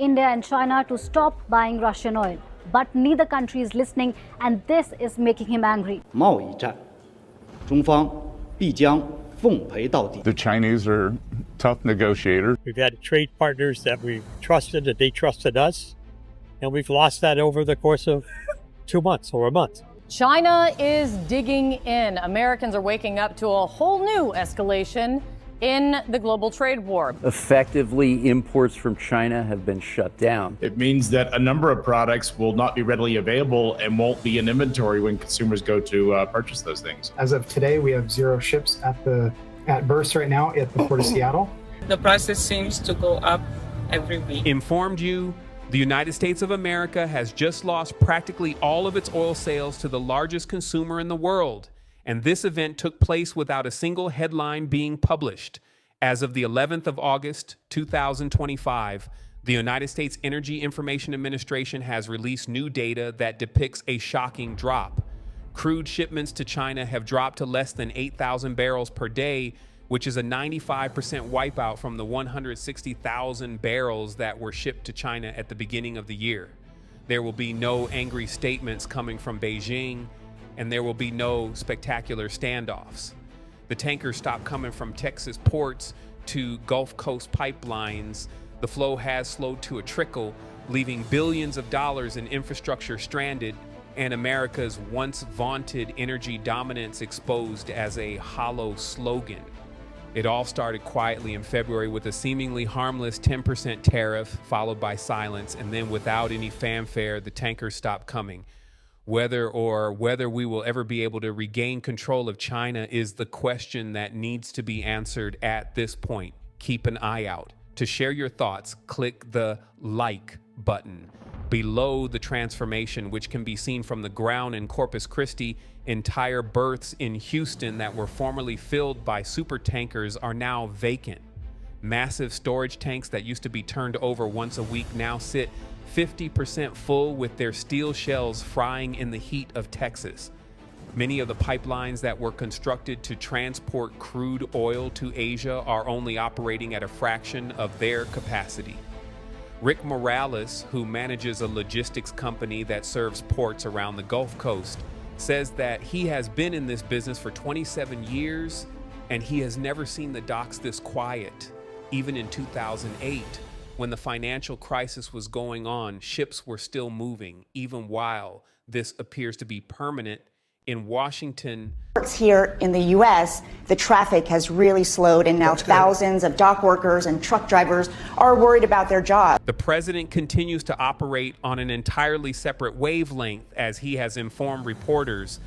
India and China to stop buying Russian oil. But neither country is listening, and this is making him angry. 贸易战，中方必将奉陪到底。 The Chinese are tough negotiators. We've had trade partners that we trusted, that they trusted us, and we've lost that over the course of 2 months or a month. China is digging in. Americans are waking up to a whole new escalation in the global trade war. Effectively, imports from China have been shut down. It means that a number of products will not be readily available and won't be in inventory when consumers go to purchase those things. As of today, we have 0 ships at berths right now at the Port of Seattle. The prices seems to go up every week. Informed you, the United States of America has just lost practically all of its oil sales to the largest consumer in the world. And this event took place without a single headline being published. As of the 11th of August, 2025, the United States Energy Information Administration has released new data that depicts a shocking drop. Crude shipments to China have dropped to less than 8,000 barrels per day, which is a 95% wipeout from the 160,000 barrels that were shipped to China at the beginning of the year. There will be no angry statements coming from Beijing, and there will be no spectacular standoffs. The tankers stopped coming from Texas ports to Gulf Coast pipelines. The flow has slowed to a trickle, leaving billions of dollars in infrastructure stranded, and America's once vaunted energy dominance exposed as a hollow slogan. It all started quietly in February with a seemingly harmless 10% tariff, followed by silence, and then without any fanfare, the tankers stopped coming. Whether we will ever be able to regain control of China is the question that needs to be answered at this point. Keep an eye out. To share your thoughts, click the like button below the transformation, which can be seen from the ground in Corpus Christi. Entire berths in Houston that were formerly filled by super tankers are now vacant. Massive storage tanks that used to be turned over once a week now sit 50% full with their steel shells frying in the heat of Texas. Many of the pipelines that were constructed to transport crude oil to Asia are only operating at a fraction of their capacity. Rick Morales, who manages a logistics company that serves ports around the Gulf Coast, says that he has been in this business for 27 years and he has never seen the docks this quiet. Even in 2008, when the financial crisis was going on, ships were still moving, even while this appears to be permanent. In Washington, here in the U.S., the traffic has really slowed, and now thousands of dock workers and truck drivers are worried about their jobs. The president continues to operate on an entirely separate wavelength, as he has informed reporters.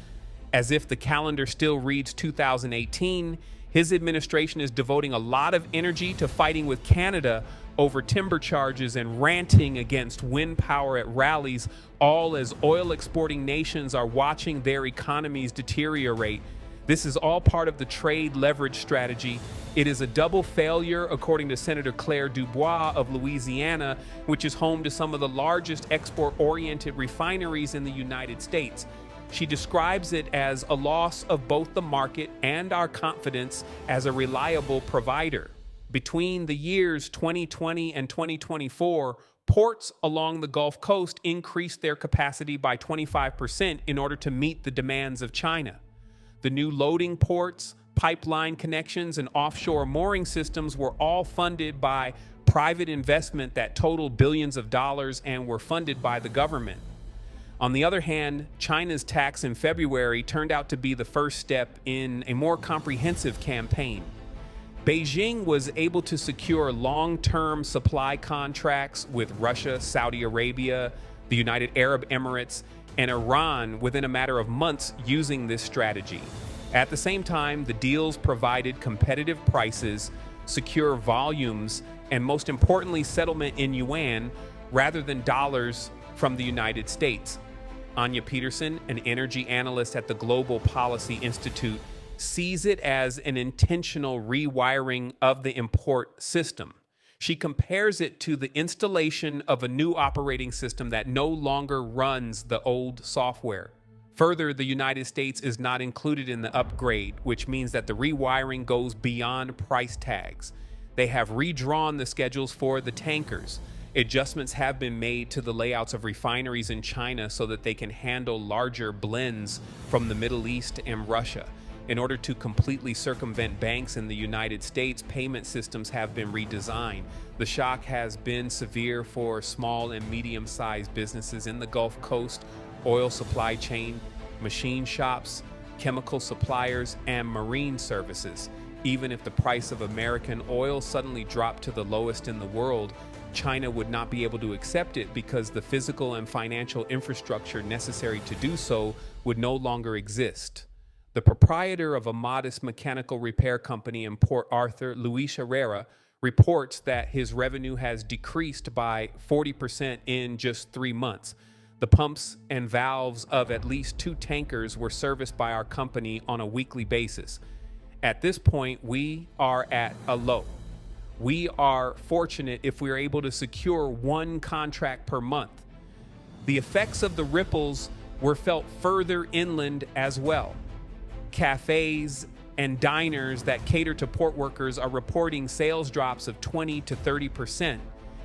As if the calendar still reads 2018, his administration is devoting a lot of energy to fighting with Canada over timber charges and ranting against wind power at rallies, all as oil exporting nations are watching their economies deteriorate. This is all part of the trade leverage strategy. It is a double failure, according to Senator Claire Dubois of Louisiana, which is home to some of the largest export-oriented refineries in the United States. She describes it as a loss of both the market and our confidence as a reliable provider. Between the years 2020 and 2024, ports along the Gulf Coast increased their capacity by 25% in order to meet the demands of China. The new loading ports, pipeline connections, and offshore mooring systems were all funded by private investment that totaled billions of dollars and were funded by the government. On the other hand, China's tax in February turned out to be the first step in a more comprehensive campaign. Beijing was able to secure long-term supply contracts with Russia, Saudi Arabia, the United Arab Emirates, and Iran within a matter of months using this strategy. At the same time, the deals provided competitive prices, secure volumes, and most importantly, settlement in yuan rather than dollars from the United States. Anya Peterson, an energy analyst at the Global Policy Institute, sees it as an intentional rewiring of the import system. She compares it to the installation of a new operating system that no longer runs the old software. Further, the United States is not included in the upgrade, which means that the rewiring goes beyond price tags. They have redrawn the schedules for the tankers. Adjustments have been made to the layouts of refineries in China so that they can handle larger blends from the Middle East and Russia. In order to completely circumvent banks in the United States, payment systems have been redesigned. The shock has been severe for small and medium-sized businesses in the Gulf Coast, oil supply chain, machine shops, chemical suppliers, and marine services. Even if the price of American oil suddenly dropped to the lowest in the world, China would not be able to accept it because the physical and financial infrastructure necessary to do so would no longer exist. The proprietor of a modest mechanical repair company in Port Arthur, Luis Herrera, reports that his revenue has decreased by 40% in just 3 months. The pumps and valves of at least 2 tankers were serviced by our company on a weekly basis. At this point, we are at a low. We are fortunate if we are able to secure 1 contract per month. The effects of the ripples were felt further inland as well. Cafes and diners that cater to port workers are reporting sales drops of 20 to 30%.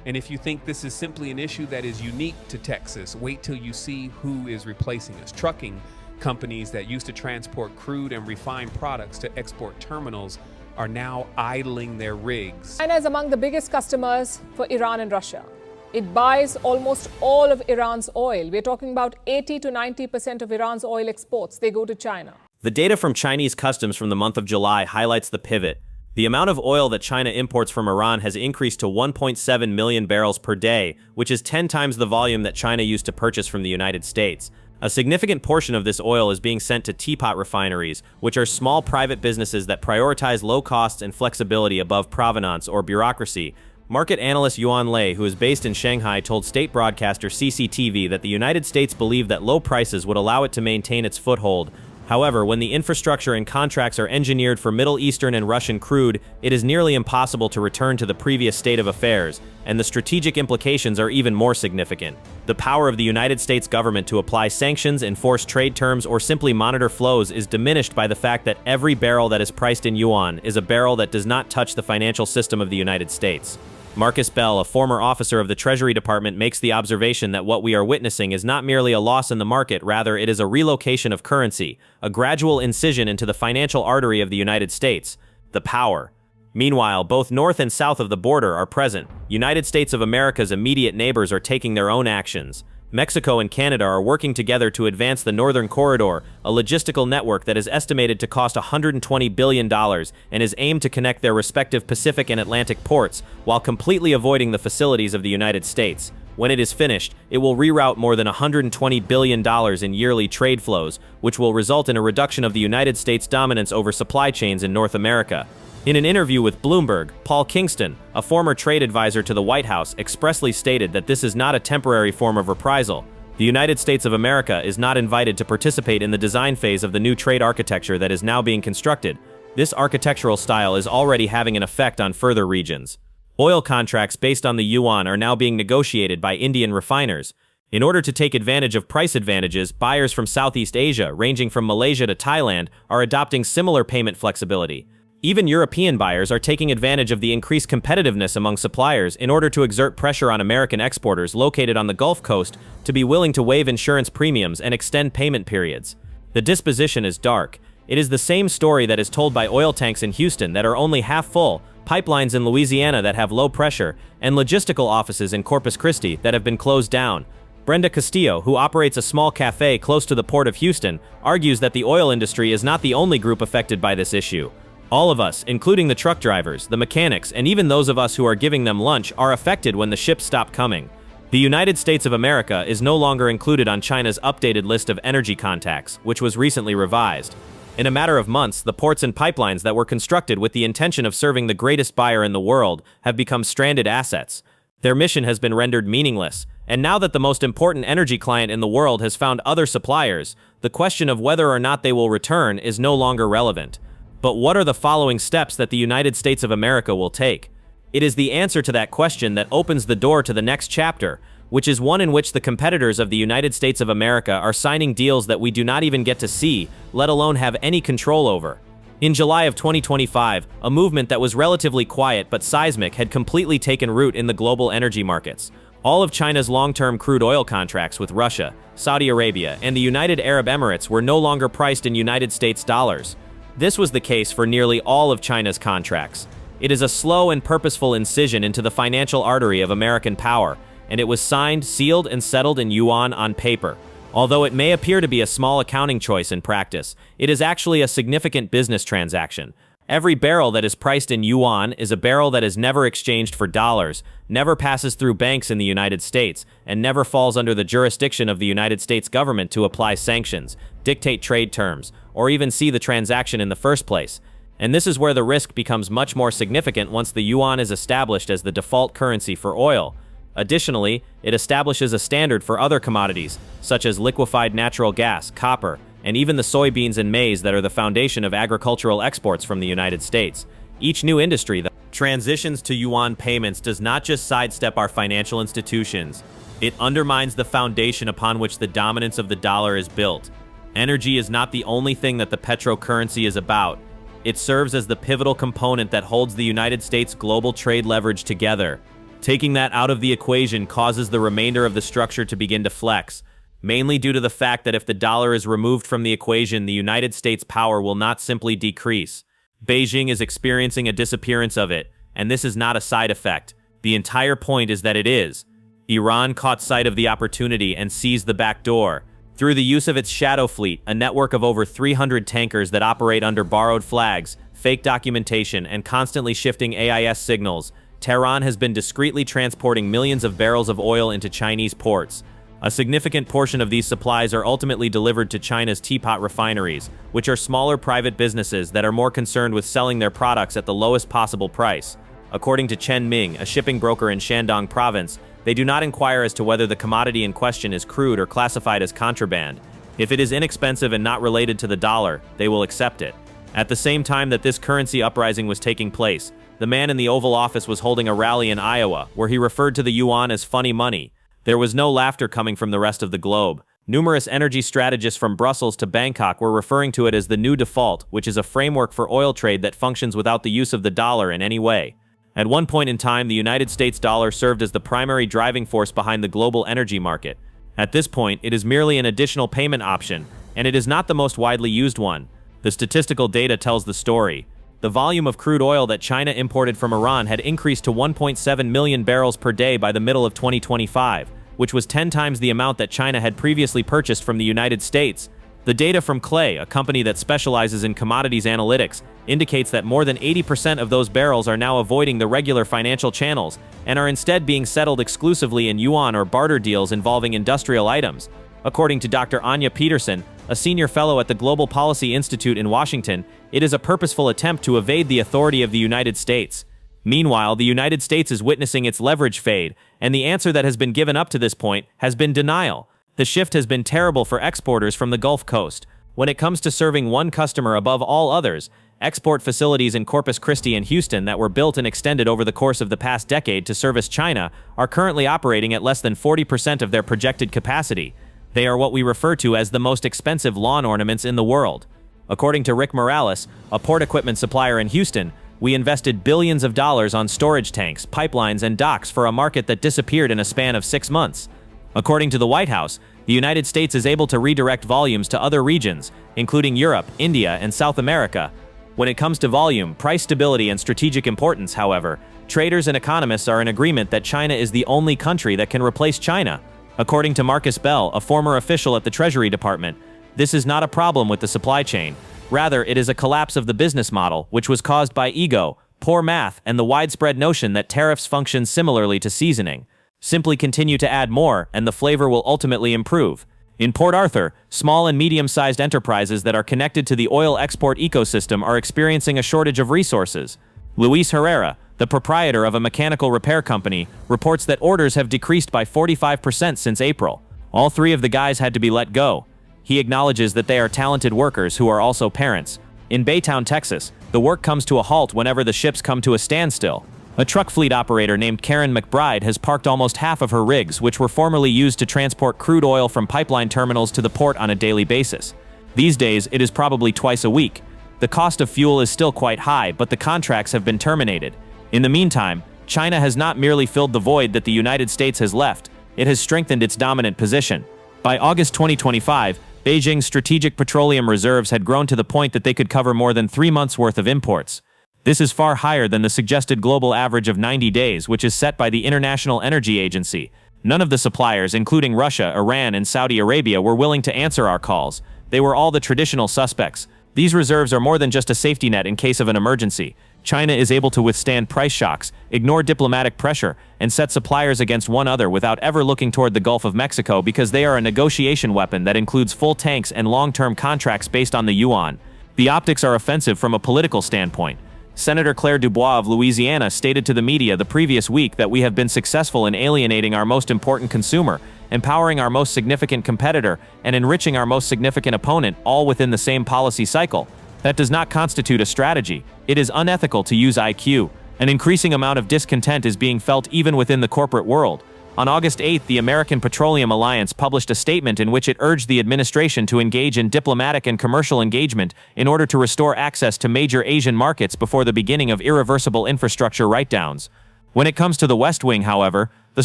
And if you think this is simply an issue that is unique to Texas, wait till you see who is replacing us. Trucking companies that used to transport crude and refined products to export terminals are now idling their rigs. China is among the biggest customers for Iran and Russia. It buys almost all of Iran's oil. We're talking about 80 to 90% of Iran's oil exports. They go to China. The data from Chinese customs from the month of July highlights the pivot. The amount of oil that China imports from Iran has increased to 1.7 million barrels per day, which is 10 times the volume that China used to purchase from the United States. A significant portion of this oil is being sent to teapot refineries, which are small private businesses that prioritize low costs and flexibility above provenance or bureaucracy. Market analyst Yuan Lei, who is based in Shanghai, told state broadcaster CCTV that the United States believed that low prices would allow it to maintain its foothold. However, when the infrastructure and contracts are engineered for Middle Eastern and Russian crude, it is nearly impossible to return to the previous state of affairs, and the strategic implications are even more significant. The power of the United States government to apply sanctions, enforce trade terms, or simply monitor flows is diminished by the fact that every barrel that is priced in yuan is a barrel that does not touch the financial system of the United States. Marcus Bell, a former officer of the Treasury Department, makes the observation that what we are witnessing is not merely a loss in the market, rather it is a relocation of currency, a gradual incision into the financial artery of the United States, the power. Meanwhile, both north and south of the border are present. United States of America's immediate neighbors are taking their own actions. Mexico and Canada are working together to advance the Northern Corridor, a logistical network that is estimated to cost $120 billion and is aimed to connect their respective Pacific and Atlantic ports while completely avoiding the facilities of the United States. When it is finished, it will reroute more than $120 billion in yearly trade flows, which will result in a reduction of the United States' dominance over supply chains in North America. In an interview with Bloomberg, Paul Kingston, a former trade advisor to the White House, expressly stated that this is not a temporary form of reprisal. The United States of America is not invited to participate in the design phase of the new trade architecture that is now being constructed. This architectural style is already having an effect on further regions. Oil contracts based on the yuan are now being negotiated by Indian refiners. In order to take advantage of price advantages, buyers from Southeast Asia, ranging from Malaysia to Thailand, are adopting similar payment flexibility. Even European buyers are taking advantage of the increased competitiveness among suppliers in order to exert pressure on American exporters located on the Gulf Coast to be willing to waive insurance premiums and extend payment periods. The disposition is dark. It is the same story that is told by oil tanks in Houston that are only half full, pipelines in Louisiana that have low pressure, and logistical offices in Corpus Christi that have been closed down. Brenda Castillo, who operates a small cafe close to the port of Houston, argues that the oil industry is not the only group affected by this issue. All of us, including the truck drivers, the mechanics, and even those of us who are giving them lunch, are affected when the ships stop coming. The United States of America is no longer included on China's updated list of energy contacts, which was recently revised. In a matter of months, the ports and pipelines that were constructed with the intention of serving the greatest buyer in the world have become stranded assets. Their mission has been rendered meaningless, and now that the most important energy client in the world has found other suppliers, the question of whether or not they will return is no longer relevant. But what are the following steps that the United States of America will take? It is the answer to that question that opens the door to the next chapter, which is one in which the competitors of the United States of America are signing deals that we do not even get to see, let alone have any control over. In July of 2025, a movement that was relatively quiet but seismic had completely taken root in the global energy markets. All of China's long-term crude oil contracts with Russia, Saudi Arabia, and the United Arab Emirates were no longer priced in United States dollars. This was the case for nearly all of China's contracts. It is a slow and purposeful incision into the financial artery of American power, and it was signed, sealed, and settled in yuan on paper. Although it may appear to be a small accounting choice in practice, it is actually a significant business transaction. Every barrel that is priced in yuan is a barrel that is never exchanged for dollars, never passes through banks in the United States, and never falls under the jurisdiction of the United States government to apply sanctions, dictate trade terms, or even see the transaction in the first place. And this is where the risk becomes much more significant once the yuan is established as the default currency for oil. Additionally, it establishes a standard for other commodities, such as liquefied natural gas, copper, and even the soybeans and maize that are the foundation of agricultural exports from the United States. Each new industry that transitions to yuan payments does not just sidestep our financial institutions, it undermines the foundation upon which the dominance of the dollar is built. Energy is not the only thing that the petrocurrency is about. It serves as the pivotal component that holds the United States' global trade leverage together. Taking that out of the equation causes the remainder of the structure to begin to flex, mainly due to the fact that if the dollar is removed from the equation, the United States' power will not simply decrease. Beijing is experiencing a disappearance of it, and this is not a side effect. The entire point is that it is. Iran caught sight of the opportunity and seized the back door. Through the use of its shadow fleet, a network of over 300 tankers that operate under borrowed flags, fake documentation, and constantly shifting AIS signals, Tehran has been discreetly transporting millions of barrels of oil into Chinese ports. A significant portion of these supplies are ultimately delivered to China's teapot refineries, which are smaller private businesses that are more concerned with selling their products at the lowest possible price. According to Chen Ming, a shipping broker in Shandong province, they do not inquire as to whether the commodity in question is crude or classified as contraband. If it is inexpensive and not related to the dollar, they will accept it. At the same time that this currency uprising was taking place, the man in the Oval Office was holding a rally in Iowa where he referred to the yuan as funny money. There was no laughter coming from the rest of the globe. Numerous energy strategists from Brussels to Bangkok were referring to it as the new default, which is a framework for oil trade that functions without the use of the dollar in any way. At one point in time, the United States dollar served as the primary driving force behind the global energy market. At this point, it is merely an additional payment option, and it is not the most widely used one. The statistical data tells the story. The volume of crude oil that China imported from Iran had increased to 1.7 million barrels per day by the middle of 2025, which was 10 times the amount that China had previously purchased from the United States. The data from Clay, a company that specializes in commodities analytics, indicates that more than 80% of those barrels are now avoiding the regular financial channels and are instead being settled exclusively in yuan or barter deals involving industrial items. According to Dr. Anya Peterson, a senior fellow at the Global Policy Institute in Washington, it is a purposeful attempt to evade the authority of the United States. Meanwhile, the United States is witnessing its leverage fade, and the answer that has been given up to this point has been denial. The shift has been terrible for exporters from the Gulf Coast. When it comes to serving one customer above all others, export facilities in Corpus Christi and Houston that were built and extended over the course of the past decade to service China are currently operating at less than 40% of their projected capacity. They are what we refer to as the most expensive lawn ornaments in the world. According to Rick Morales, a port equipment supplier in Houston, we invested billions of dollars on storage tanks, pipelines, and docks for a market that disappeared in a span of 6 months. According to the White House, the United States is able to redirect volumes to other regions, including Europe, India, and South America. When it comes to volume, price stability, and strategic importance, however, traders and economists are in agreement that China is the only country that can replace China. According to Marcus Bell, a former official at the Treasury Department, this is not a problem with the supply chain. Rather, it is a collapse of the business model, which was caused by ego, poor math, and the widespread notion that tariffs function similarly to seasoning. Simply continue to add more, and the flavor will ultimately improve. In Port Arthur, small and medium-sized enterprises that are connected to the oil export ecosystem are experiencing a shortage of resources. Luis Herrera, the proprietor of a mechanical repair company, reports that orders have decreased by 45% since April. All 3 of the guys had to be let go. He acknowledges that they are talented workers who are also parents. In Baytown, Texas, the work comes to a halt whenever the ships come to a standstill. A truck fleet operator named Karen McBride has parked almost half of her rigs, which were formerly used to transport crude oil from pipeline terminals to the port on a daily basis. These days, it is probably twice a week. The cost of fuel is still quite high, but the contracts have been terminated. In the meantime, China has not merely filled the void that the United States has left, it has strengthened its dominant position. By August 2025, Beijing's strategic petroleum reserves had grown to the point that they could cover more than 3 months' worth of imports. This is far higher than the suggested global average of 90 days, which is set by the International Energy Agency. None of the suppliers, including Russia, Iran, and Saudi Arabia, were willing to answer our calls. They were all the traditional suspects. These reserves are more than just a safety net in case of an emergency. China is able to withstand price shocks, ignore diplomatic pressure, and set suppliers against one another without ever looking toward the Gulf of Mexico because they are a negotiation weapon that includes full tanks and long-term contracts based on the yuan. The optics are offensive from a political standpoint. Senator Claire Dubois of Louisiana stated to the media the previous week that we have been successful in alienating our most important consumer, empowering our most significant competitor, and enriching our most significant opponent, all within the same policy cycle. That does not constitute a strategy. It is unethical to use IQ. An increasing amount of discontent is being felt even within the corporate world. On August 8, the American Petroleum Alliance published a statement in which it urged the administration to engage in diplomatic and commercial engagement in order to restore access to major Asian markets before the beginning of irreversible infrastructure write-downs. When it comes to the West Wing, however, the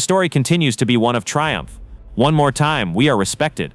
story continues to be one of triumph. One more time, we are respected.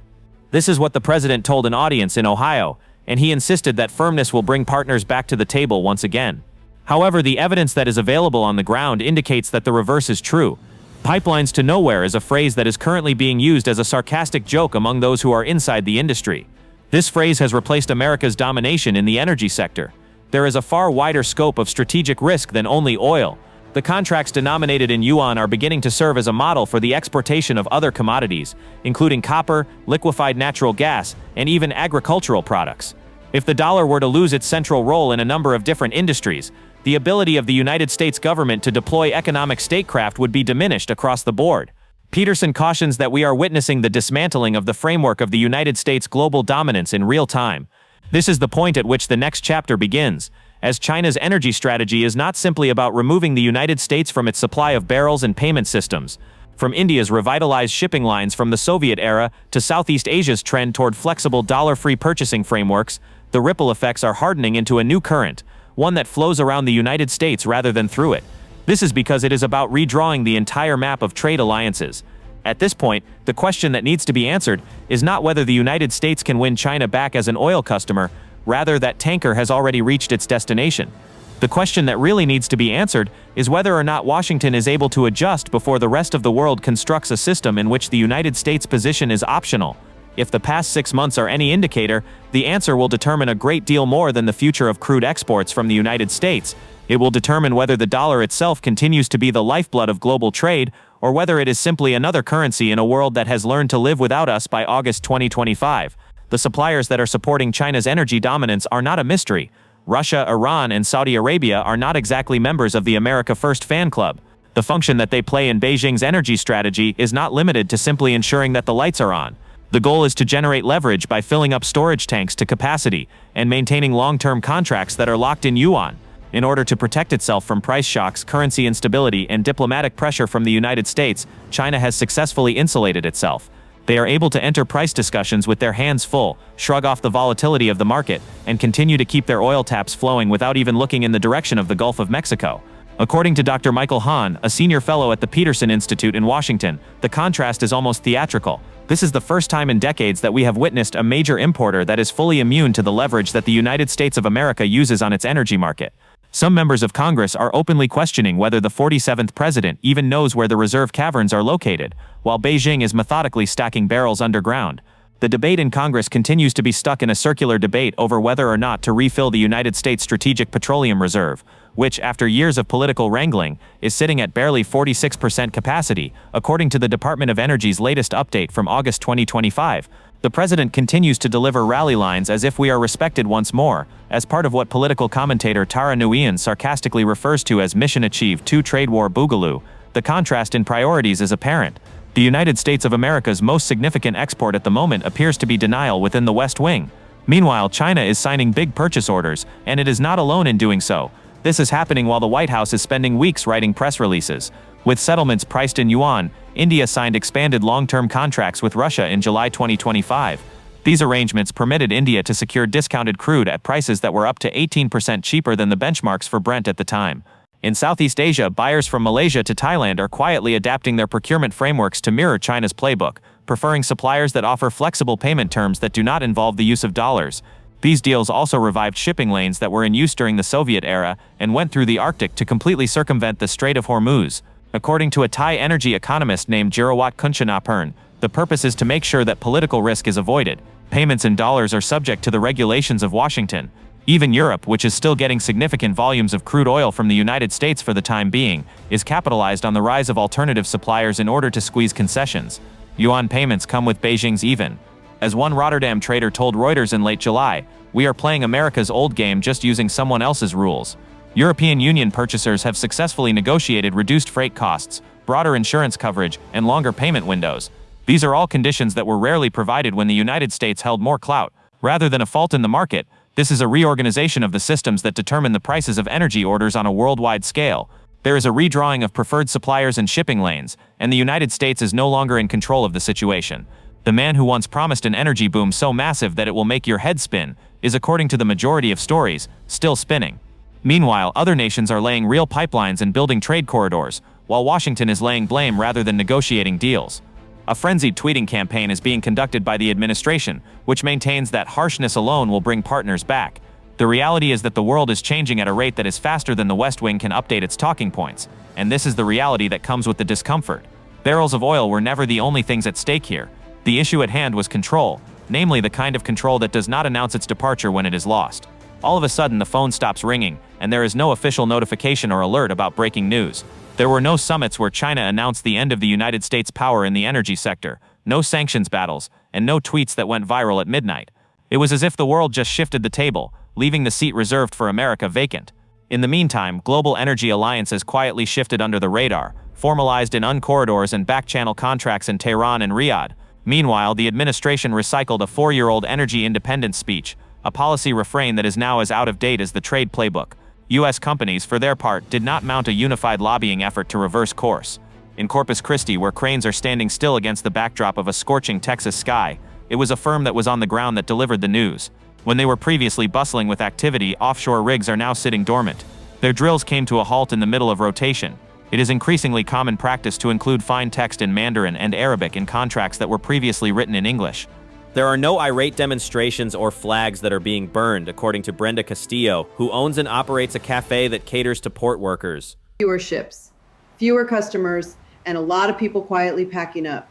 This is what the president told an audience in Ohio, and he insisted that firmness will bring partners back to the table once again. However, the evidence that is available on the ground indicates that the reverse is true. Pipelines to nowhere is a phrase that is currently being used as a sarcastic joke among those who are inside the industry. This phrase has replaced America's domination in the energy sector. There is a far wider scope of strategic risk than only oil. The contracts denominated in yuan are beginning to serve as a model for the exportation of other commodities, including copper, liquefied natural gas, and even agricultural products. If the dollar were to lose its central role in a number of different industries, the ability of the United States government to deploy economic statecraft would be diminished across the board. Peterson cautions that we are witnessing the dismantling of the framework of the United States' global dominance in real time. This is the point at which the next chapter begins, as China's energy strategy is not simply about removing the United States from its supply of barrels and payment systems. From India's revitalized shipping lines from the Soviet era to Southeast Asia's trend toward flexible dollar-free purchasing frameworks, the ripple effects are hardening into a new current, one that flows around the United States rather than through it. This is because it is about redrawing the entire map of trade alliances. At this point, the question that needs to be answered is not whether the United States can win China back as an oil customer, rather that tanker has already reached its destination. The question that really needs to be answered is whether or not Washington is able to adjust before the rest of the world constructs a system in which the United States' position is optional. If the past 6 months are any indicator, the answer will determine a great deal more than the future of crude exports from the United States. It will determine whether the dollar itself continues to be the lifeblood of global trade, or whether it is simply another currency in a world that has learned to live without us by August 2025. The suppliers that are supporting China's energy dominance are not a mystery. Russia, Iran, and Saudi Arabia are not exactly members of the America First fan club. The function that they play in Beijing's energy strategy is not limited to simply ensuring that the lights are on. The goal is to generate leverage by filling up storage tanks to capacity and maintaining long-term contracts that are locked in yuan. In order to protect itself from price shocks, currency instability, and diplomatic pressure from the United States, China has successfully insulated itself. They are able to enter price discussions with their hands full, shrug off the volatility of the market, and continue to keep their oil taps flowing without even looking in the direction of the Gulf of Mexico. According to Dr. Michael Hahn, a senior fellow at the Peterson Institute in Washington, the contrast is almost theatrical. This is the first time in decades that we have witnessed a major importer that is fully immune to the leverage that the United States of America uses on its energy market. Some members of Congress are openly questioning whether the 47th president even knows where the reserve caverns are located, while Beijing is methodically stacking barrels underground. The debate in Congress continues to be stuck in a circular debate over whether or not to refill the United States Strategic Petroleum Reserve, which, after years of political wrangling, is sitting at barely 46% capacity, according to the Department of Energy's latest update from August 2025. The president continues to deliver rally lines as if we are respected once more, as part of what political commentator Tara Nguyen sarcastically refers to as Mission Achieved 2 Trade War Boogaloo. The contrast in priorities is apparent. The United States of America's most significant export at the moment appears to be denial within the West Wing. Meanwhile, China is signing big purchase orders, and it is not alone in doing so. This is happening while the White House is spending weeks writing press releases. With settlements priced in yuan, India signed expanded long-term contracts with Russia in July 2025. These arrangements permitted India to secure discounted crude at prices that were up to 18% cheaper than the benchmarks for Brent at the time. In Southeast Asia, buyers from Malaysia to Thailand are quietly adapting their procurement frameworks to mirror China's playbook, preferring suppliers that offer flexible payment terms that do not involve the use of dollars. These deals also revived shipping lanes that were in use during the Soviet era and went through the Arctic to completely circumvent the Strait of Hormuz. According to a Thai energy economist named Jirawat Kunchanapurn, the purpose is to make sure that political risk is avoided. Payments in dollars are subject to the regulations of Washington. Even Europe, which is still getting significant volumes of crude oil from the United States for the time being, is capitalized on the rise of alternative suppliers in order to squeeze concessions. Yuan payments come with Beijing's even. As one Rotterdam trader told Reuters in late July, "We are playing America's old game just using someone else's rules." European Union purchasers have successfully negotiated reduced freight costs, broader insurance coverage, and longer payment windows. These are all conditions that were rarely provided when the United States held more clout. Rather than a fault in the market, this is a reorganization of the systems that determine the prices of energy orders on a worldwide scale. There is a redrawing of preferred suppliers and shipping lanes, and the United States is no longer in control of the situation. The man who once promised an energy boom so massive that it will make your head spin is, according to the majority of stories, still spinning. Meanwhile, other nations are laying real pipelines and building trade corridors, while Washington is laying blame rather than negotiating deals. A frenzied tweeting campaign is being conducted by the administration, which maintains that harshness alone will bring partners back. The reality is that the world is changing at a rate that is faster than the West Wing can update its talking points, and this is the reality that comes with the discomfort. Barrels of oil were never the only things at stake here. The issue at hand was control, namely the kind of control that does not announce its departure when it is lost. All of a sudden the phone stops ringing, and there is no official notification or alert about breaking news. There were no summits where China announced the end of the United States' power in the energy sector, no sanctions battles, and no tweets that went viral at midnight. It was as if the world just shifted the table, leaving the seat reserved for America vacant. In the meantime, global energy alliances quietly shifted under the radar, formalized in uncorridors and back-channel contracts in Tehran and Riyadh. Meanwhile, the administration recycled a 4-year-old energy independence speech, a policy refrain that is now as out of date as the trade playbook. U.S. companies, for their part, did not mount a unified lobbying effort to reverse course. In Corpus Christi, where cranes are standing still against the backdrop of a scorching Texas sky, it was a firm that was on the ground that delivered the news. When they were previously bustling with activity, offshore rigs are now sitting dormant. Their drills came to a halt in the middle of rotation. It is increasingly common practice to include fine text in Mandarin and Arabic in contracts that were previously written in English. There are no irate demonstrations or flags that are being burned, according to Brenda Castillo, who owns and operates a cafe that caters to port workers. Fewer ships, fewer customers, and a lot of people quietly packing up.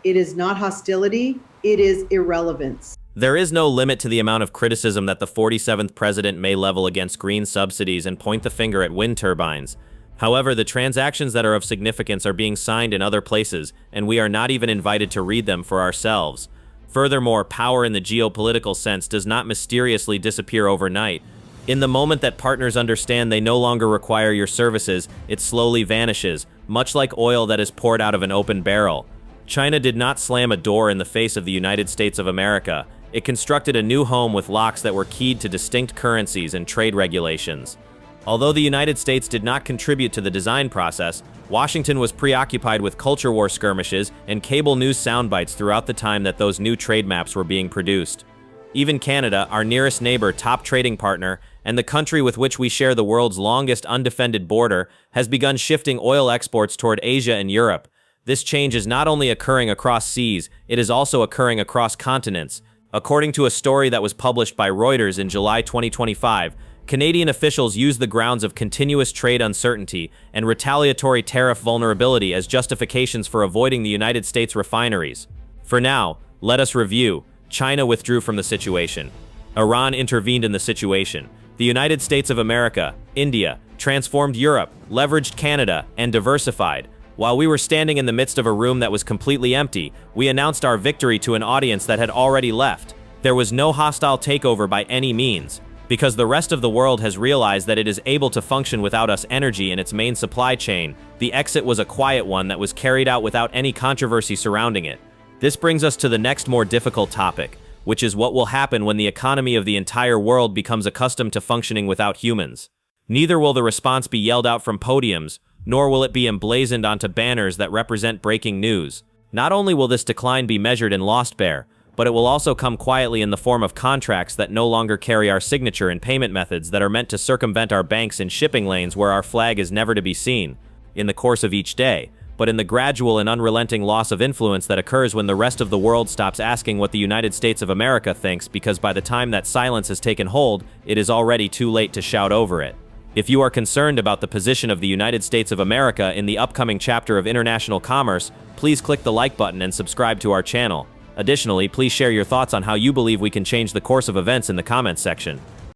It is not hostility, it is irrelevance. There is no limit to the amount of criticism that the 47th president may level against green subsidies and point the finger at wind turbines. However, the transactions that are of significance are being signed in other places, and we are not even invited to read them for ourselves. Furthermore, power in the geopolitical sense does not mysteriously disappear overnight. In the moment that partners understand they no longer require your services, it slowly vanishes, much like oil that is poured out of an open barrel. China did not slam a door in the face of the United States of America. It constructed a new home with locks that were keyed to distinct currencies and trade regulations. Although the United States did not contribute to the design process, Washington was preoccupied with culture war skirmishes and cable news soundbites throughout the time that those new trade maps were being produced. Even Canada, our nearest neighbor, top trading partner, and the country with which we share the world's longest undefended border, has begun shifting oil exports toward Asia and Europe. This change is not only occurring across seas, it is also occurring across continents. According to a story that was published by Reuters in July 2025, Canadian officials used the grounds of continuous trade uncertainty and retaliatory tariff vulnerability as justifications for avoiding the United States refineries. For now, let us review. China withdrew from the situation. Iran intervened in the situation. The United States of America, India, transformed Europe, leveraged Canada, and diversified. While we were standing in the midst of a room that was completely empty, we announced our victory to an audience that had already left. There was no hostile takeover by any means. Because the rest of the world has realized that it is able to function without us energy in its main supply chain, the exit was a quiet one that was carried out without any controversy surrounding it. This brings us to the next more difficult topic, which is what will happen when the economy of the entire world becomes accustomed to functioning without humans. Neither will the response be yelled out from podiums, nor will it be emblazoned onto banners that represent breaking news. Not only will this decline be measured in lost bear, but it will also come quietly in the form of contracts that no longer carry our signature and payment methods that are meant to circumvent our banks in shipping lanes where our flag is never to be seen in the course of each day, but in the gradual and unrelenting loss of influence that occurs when the rest of the world stops asking what the United States of America thinks, because by the time that silence has taken hold, it is already too late to shout over it. If you are concerned about the position of the United States of America in the upcoming chapter of international commerce, please click the like button and subscribe to our channel. Additionally, please share your thoughts on how you believe we can change the course of events in the comments section.